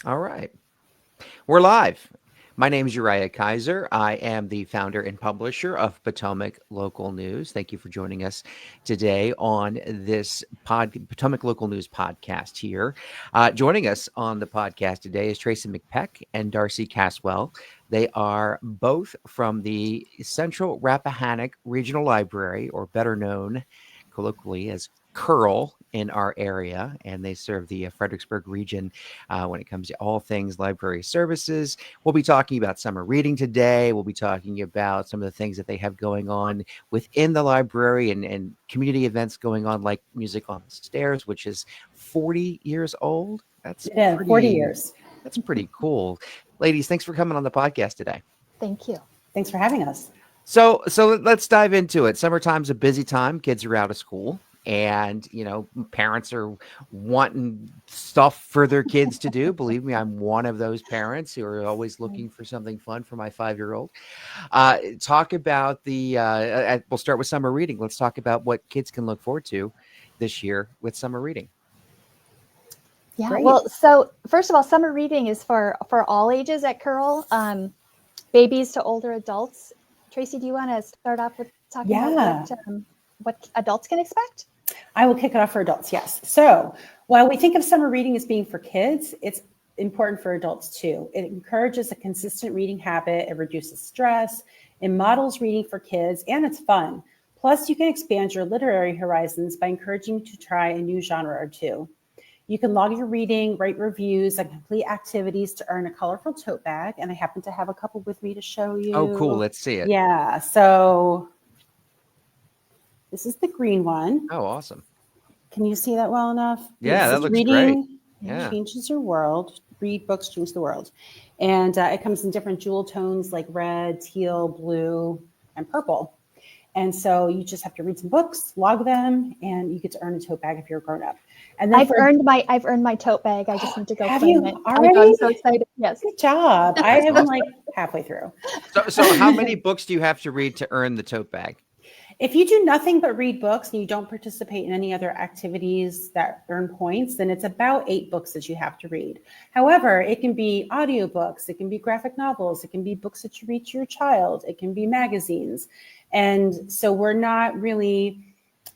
All right. We're live. My name is Uriah Kiser. I am the founder and publisher of Potomac Local News. Thank you for joining us today on this Potomac Local News podcast here. Joining us on the podcast today is Tracy McPeck and Darcy Caswell. They are both from the Central Rappahannock Regional Library, or better known colloquially as CRRL in our area, and they serve the Fredericksburg region when it comes to all things library services. We'll be talking about summer reading today. We'll be talking about some of the things that they have going on within the library and community events going on, like Music on the Stairs, which is 40 years old. Yeah, 40 years. That's pretty cool. Ladies, thanks for coming on the podcast today. Thank you. Thanks for having us. So let's dive into it. Summertime's a busy time. Kids are out of school. And, parents are wanting stuff for their kids to do. Believe me, I'm one of those parents who are always looking for something fun for my 5-year-old. Talk about we'll start with summer reading. Let's talk about what kids can look forward to this year with summer reading. Yeah, Great. well, so first of all, summer reading is for all ages at CRRL, babies to older adults. Tracy, do you want to start off with talking about what adults can expect? I will kick it off for adults, yes. So while we think of summer reading as being for kids, it's important for adults too. It encourages a consistent reading habit, it reduces stress, it models reading for kids, and it's fun. Plus, you can expand your literary horizons by encouraging you to try a new genre or two. You can log your reading, write reviews, and complete activities to earn a colorful tote bag. And I happen to have a couple with me to show you. Oh, cool. Let's see it. Yeah, so this is the green one. Oh, awesome. Can you see that well enough? Yeah, that looks reading, great. Yeah. Changes your world. Read books, change the world. And it comes in different jewel tones like red, teal, blue, and purple. And so you just have to read some books, log them, and you get to earn a tote bag if you're a grown up. And then I've earned my tote bag. I just need to go have claim you it. already? I'm so excited. Yes. Good job. I have been like halfway through. So how many books do you have to read to earn the tote bag? If you do nothing but read books and you don't participate in any other activities that earn points, then it's about 8 books that you have to read. However, it can be audiobooks, it can be graphic novels, it can be books that you read to your child, it can be magazines. And so we're not really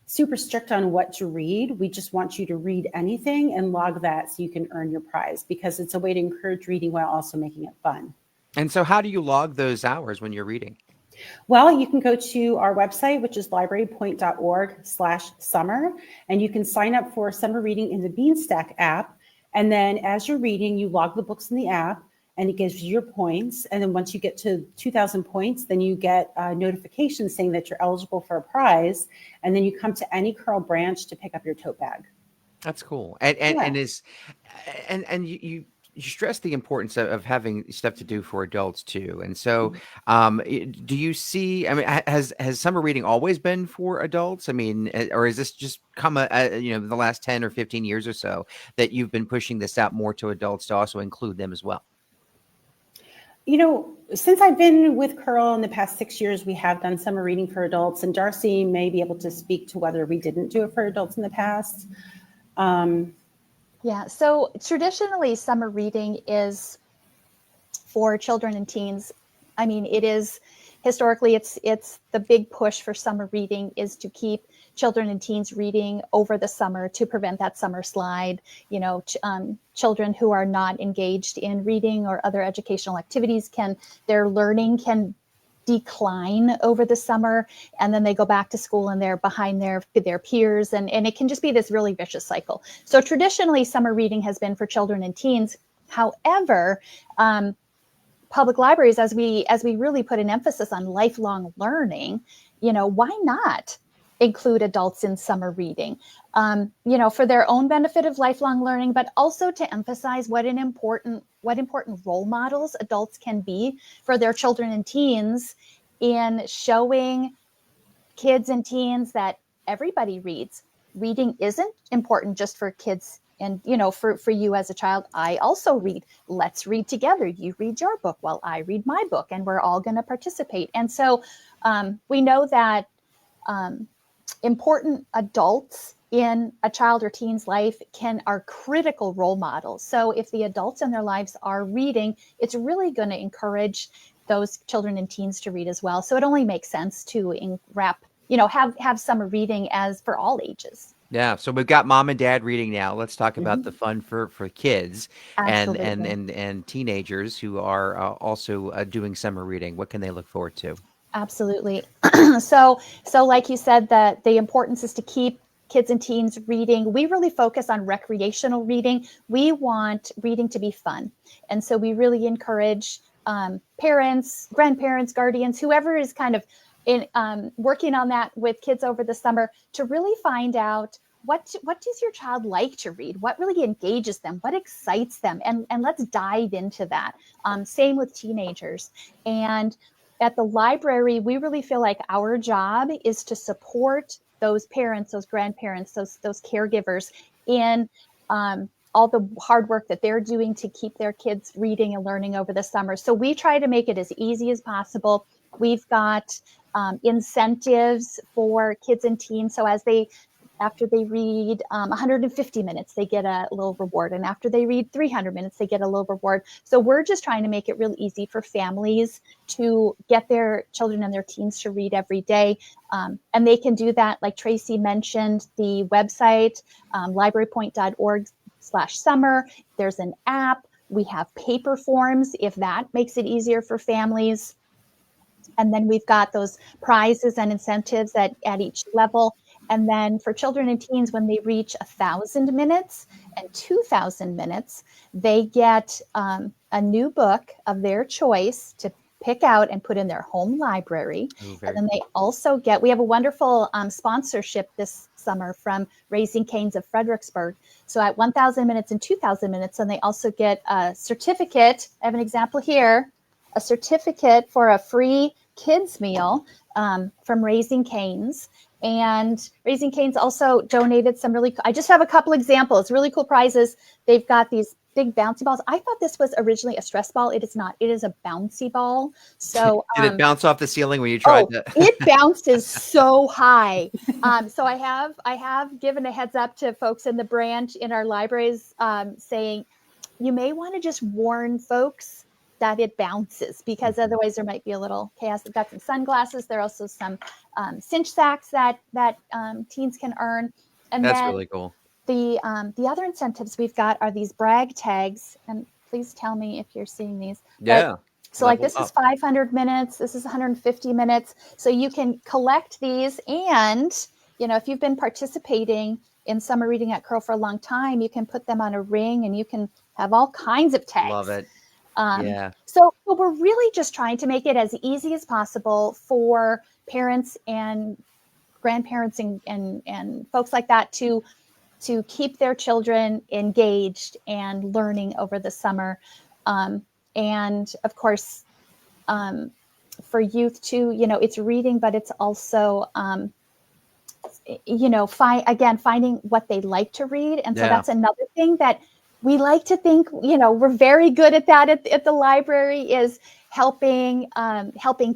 super strict on what to read. We just want you to read anything and log that so you can earn your prize, because it's a way to encourage reading while also making it fun. And so how do you log those hours when you're reading? Well, you can go to our website, which is librarypoint.org/summer, and you can sign up for summer reading in the Beanstack app. And then as you're reading, you log the books in the app and it gives you your points. And then once you get to 2,000 points, then you get a notification saying that you're eligible for a prize. And then you come to any CRRL branch to pick up your tote bag. That's cool. And you stress the importance of having stuff to do for adults too. And so, do you see? I mean, has summer reading always been for adults? I mean, or is this just come the last 10 or 15 years or so that you've been pushing this out more to adults to also include them as well? Since I've been with CRRL in the past 6 years, we have done summer reading for adults, and Darcy may be able to speak to whether we didn't do it for adults in the past. Yeah, so traditionally summer reading is for children and teens. I mean, it is historically it's the big push for summer reading is to keep children and teens reading over the summer to prevent that summer slide. Children who are not engaged in reading or other educational activities their learning can decline over the summer, and then they go back to school and they're behind their peers, and it can just be this really vicious cycle. So traditionally summer reading has been for children and teens. However, public libraries, as we really put an emphasis on lifelong learning, why not include adults in summer reading, for their own benefit of lifelong learning, but also to emphasize what important role models adults can be for their children and teens in showing kids and teens that everybody reads. Reading isn't important just for kids. And, for you as a child, I also read. Let's read together. You read your book while I read my book, and we're all going to participate. And so we know that important adults in a child or teen's life are critical role models. So if the adults in their lives are reading, it's really going to encourage those children and teens to read as well. So it only makes sense to have summer reading as for all ages. Yeah, so we've got mom and dad reading now. Let's talk about the fun for kids and Absolutely. and teenagers who are also doing summer reading. What can they look forward to? Absolutely. So like you said, that the importance is to keep kids and teens reading. We really focus on recreational reading. We want reading to be fun. And so we really encourage parents, grandparents, guardians, whoever is kind of working on that with kids over the summer to really find out what does your child like to read? What really engages them? What excites them? And let's dive into that. Same with teenagers. And at the library, we really feel like our job is to support those parents, those grandparents, those caregivers in all the hard work that they're doing to keep their kids reading and learning over the summer. So we try to make it as easy as possible. We've got incentives for kids and teens. So after they read 150 minutes, they get a little reward. And after they read 300 minutes, they get a little reward. So we're just trying to make it really easy for families to get their children and their teens to read every day. And they can do that, like Tracy mentioned, the website, librarypoint.org/summer. There's an app. We have paper forms, if that makes it easier for families. And then we've got those prizes and incentives at each level. And then for children and teens, when they reach 1,000 minutes and 2,000 minutes, they get a new book of their choice to pick out and put in their home library. And then they also we have a wonderful sponsorship this summer from Raising Cane's of Fredericksburg. So at 1,000 minutes and 2,000 minutes, and they also get a certificate. I have an example here, a certificate for a free kids meal from Raising Cane's. And Raising Cane's also donated some I just have a couple examples, really cool prizes. They've got these big bouncy balls. I thought this was originally a stress ball. It is not. It is a bouncy ball. So did it bounce off the ceiling when you tried to? It bounces so high. So I have given a heads up to folks in the branch in our libraries saying, you may want to just warn folks that it bounces, because otherwise there might be a little chaos. We've got some sunglasses. There are also some cinch sacks that teens can earn. And that's then really cool. The other incentives we've got are these brag tags. And please tell me if you're seeing these. Yeah. So like this is 500 minutes. This is 150 minutes. So you can collect these. And, if you've been participating in summer reading at CRRL for a long time, you can put them on a ring and you can have all kinds of tags. Love it. So we're really just trying to make it as easy as possible for parents and grandparents and folks like that to keep their children engaged and learning over the summer. And of course, for youth too, it's reading, but it's also, finding what they like to read. And so that's another thing that we like to think, we're very good at that at the library, is helping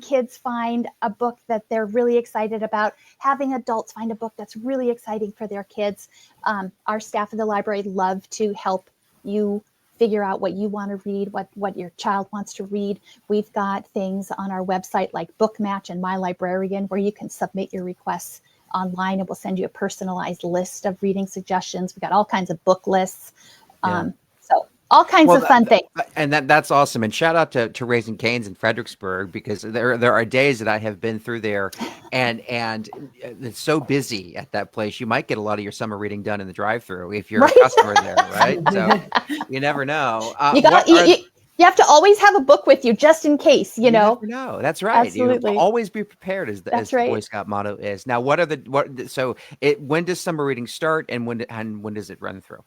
kids find a book that they're really excited about, having adults find a book that's really exciting for their kids. Our staff at the library love to help you figure out what you want to read, what your child wants to read. We've got things on our website like Book Match and My Librarian, where you can submit your requests online and we'll send you a personalized list of reading suggestions. We've got all kinds of book lists. So all kinds of fun things. And that's awesome. And shout out to Raising Cane's in Fredericksburg, because there are days that I have been through there and it's so busy at that place. You might get a lot of your summer reading done in the drive-through if you're a customer there, right? So you never know. You have to always have a book with you just in case, you know. Never know. That's right. Absolutely. You always be prepared, as the right. Boy Scout motto is. Now, when does summer reading start, and when does it run through?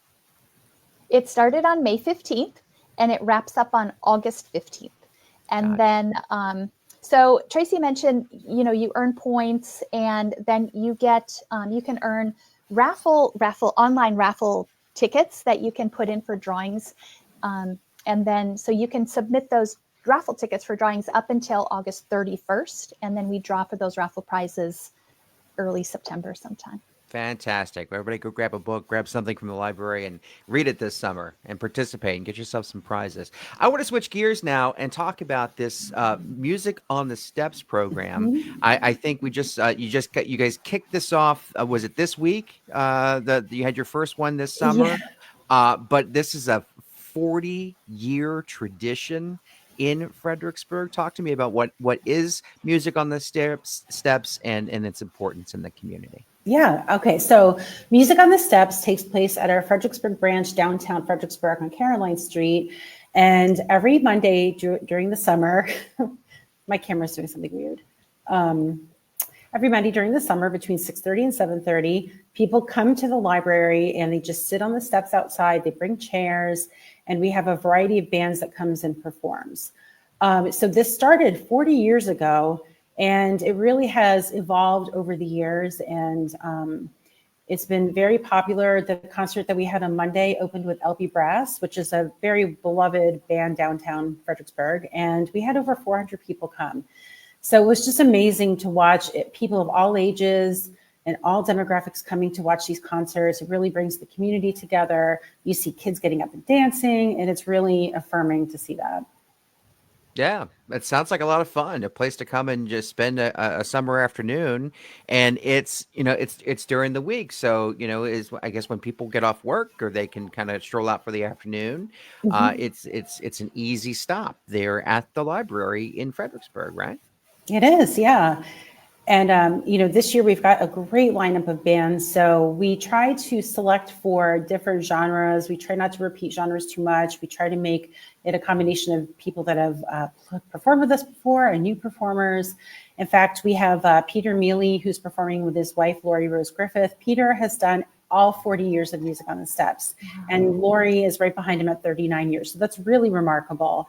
It started on May 15th and it wraps up on August 15th. And then, so Tracy mentioned, you earn points, and then you get, you can earn online raffle tickets that you can put in for drawings. And then, so you can submit those raffle tickets for drawings up until August 31st. And then we draw for those raffle prizes early September sometime. Fantastic. Everybody go grab a book, grab something from the library and read it this summer and participate and get yourself some prizes. I want to switch gears now and talk about this Music on the Steps program. Mhm. I think you guys kicked this off. Was it this week? You had your first one this Yeah. summer, but this is a 40-year tradition in Fredericksburg. Talk to me about what is Music on the Steps and its importance in the community. Yeah. Okay. So, Music on the Steps takes place at our Fredericksburg branch, downtown Fredericksburg on Caroline Street. And every Monday during the summer, my camera's doing something weird. Every Monday during the summer between 6:30 and 7:30, people come to the library and they just sit on the steps outside. They bring chairs, and we have a variety of bands that comes and performs. So this started 40 years ago, and it really has evolved over the years. And it's been very popular. The concert that we had on Monday opened with LB Brass, which is a very beloved band downtown Fredericksburg, and we had over 400 people come. So it was just amazing to watch people of all ages and all demographics coming to watch these concerts. It really brings the community together. You see kids getting up and dancing, and it's really affirming to see that. Yeah, it sounds like a lot of fun. A place to come and just spend a summer afternoon, and it's during the week, so is I guess when people get off work or they can kind of stroll out for the afternoon. Mhm. It's an easy stop there at the library in Fredericksburg, right? It is, yeah. And, this year we've got a great lineup of bands. So we try to select for different genres. We try not to repeat genres too much. We try to make it a combination of people that have performed with us before and new performers. In fact, we have Peter Mealy, who's performing with his wife, Lori Rose Griffith. Peter has done all 40 years of Music on the Steps. And Lori is right behind him at 39 years. So that's really remarkable.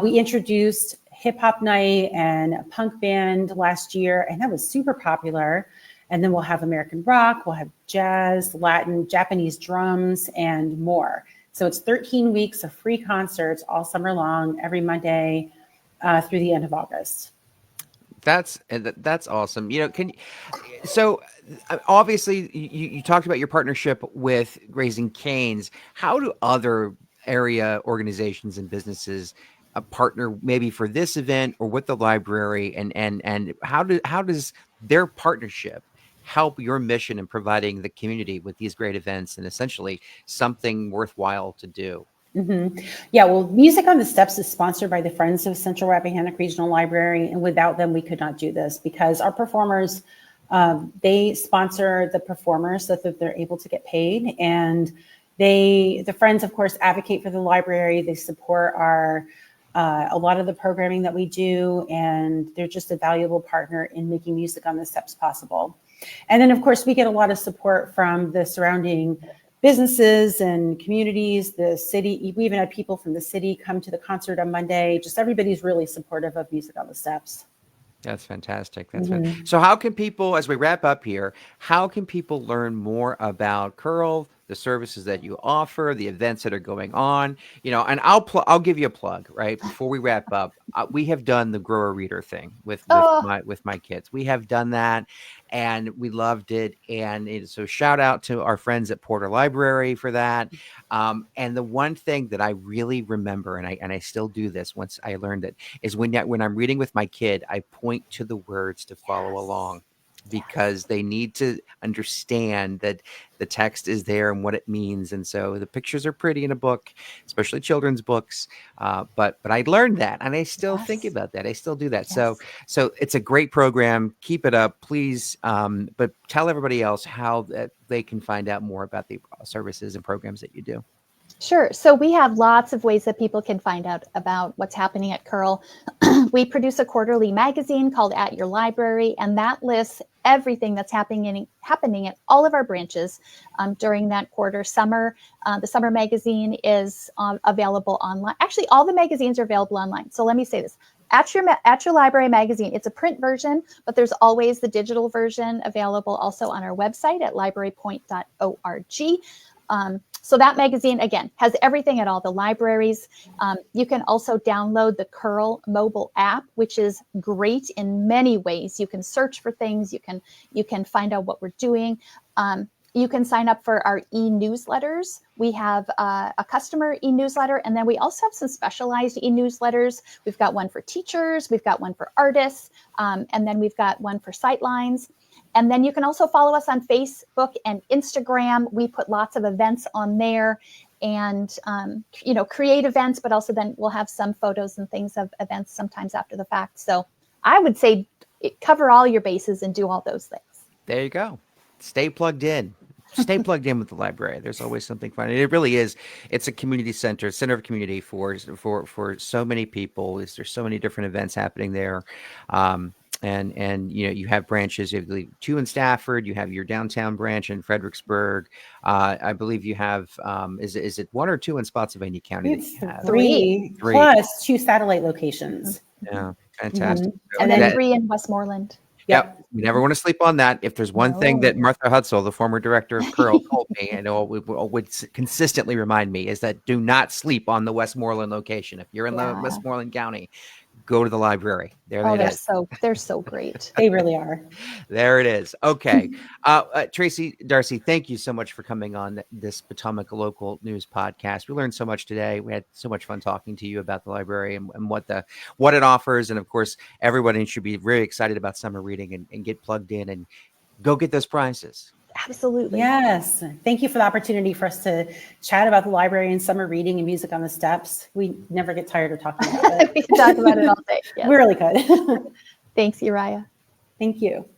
We introduced hip hop night and a punk band last year, and that was super popular. And then we'll have American rock, we'll have jazz, Latin, Japanese drums, and more. So it's 13 weeks of free concerts all summer long, every Monday through the end of August. That's awesome. So obviously you talked about your partnership with Raising Cane's. How do other area organizations and businesses partner maybe for this event or with the library, and how does their partnership help your mission in providing the community with these great events and essentially something worthwhile to do? Mm-hmm. Yeah, well, Music on the Steps is sponsored by the Friends of Central Rappahannock Regional Library, and without them, we could not do this because our performers, they sponsor the performers so that they're able to get paid, and the Friends, of course, advocate for the library. They support a lot of the programming that we do, and they're just a valuable partner in making Music on the Steps possible. And then, of course, we get a lot of support from the surrounding businesses and communities, the city. We even had people from the city come to the concert on Monday. Just everybody's really supportive of Music on the Steps. That's fantastic. Mhm. So how can people, as we wrap up here, how can people learn more about CRRL, the services that you offer, the events that are going on? And I'll give you a plug, right? Before we wrap up, we have done the grower reader thing Oh, with my kids. We have done that, and we loved it. And so shout out to our friends at Porter Library for that. And the one thing that I really remember, and I still do this once I learned it, is when I'm reading with my kid, I point to the words to follow along because they need to understand that the text is there and what it means. And so the pictures are pretty in a book, especially children's books. But I learned that, and I still think Yes. about that. I still do that. Yes. So it's a great program. Keep it up, please. But tell everybody else how that they can find out more about the services and programs that you do. sure. So we have lots of ways that people can find out about what's happening at CRRL. We produce a quarterly magazine called At Your Library, and that lists everything that's happening at all of our branches during that quarter. The summer magazine is available online. Actually, all the magazines are available online. So let me say this. At your library magazine, it's a print version, but there's always the digital version available also on our website at librarypoint.org. So that magazine, again, has everything at all the libraries. You can also download the CRRL mobile app, which is great in many ways. You can search for things. You can find out what we're doing. You can sign up for our e-newsletters. We have a customer e-newsletter, and then we also have some specialized e-newsletters. We've got one for teachers, we've got one for artists, and then we've got one for sightlines. And then you can also follow us on Facebook and Instagram. We put lots of events on there and, create events, but also then we'll have some photos and things of events sometimes after the fact. So I would say cover all your bases and do all those things. There you go. Stay plugged in. Stay plugged in with the library. There's always something fun. And it really is. It's a community center of community for so many people. There's so many different events happening there. And you have branches. You have 2 in Stafford. You have your downtown branch in Fredericksburg. I believe you have. Is it 1 or 2 in Spotsylvania County? It's that you have? three plus 2 satellite locations. Yeah, fantastic. Mm-hmm. And then 3 in Westmoreland. Yep. We never want to sleep on that. If there's one thing that Martha Hutzel, the former director of CRRL, told me, and would consistently remind me, is that do not sleep on the Westmoreland location. If you're in Westmoreland County, go to the library. They're so great. They really are. There it is. Okay. Tracy, Darcy, thank you so much for coming on this Potomac Local News Podcast. We learned so much today. We had so much fun talking to you about the library and what it offers. And of course, everybody should be very excited about summer reading and get plugged in and go get those prizes. Absolutely. Yes. Thank you for the opportunity for us to chat about the library and summer reading and music on the steps. We never get tired of talking about it. We can talk about it all day. Yes. We really could. Thanks, Uriah. Thank you.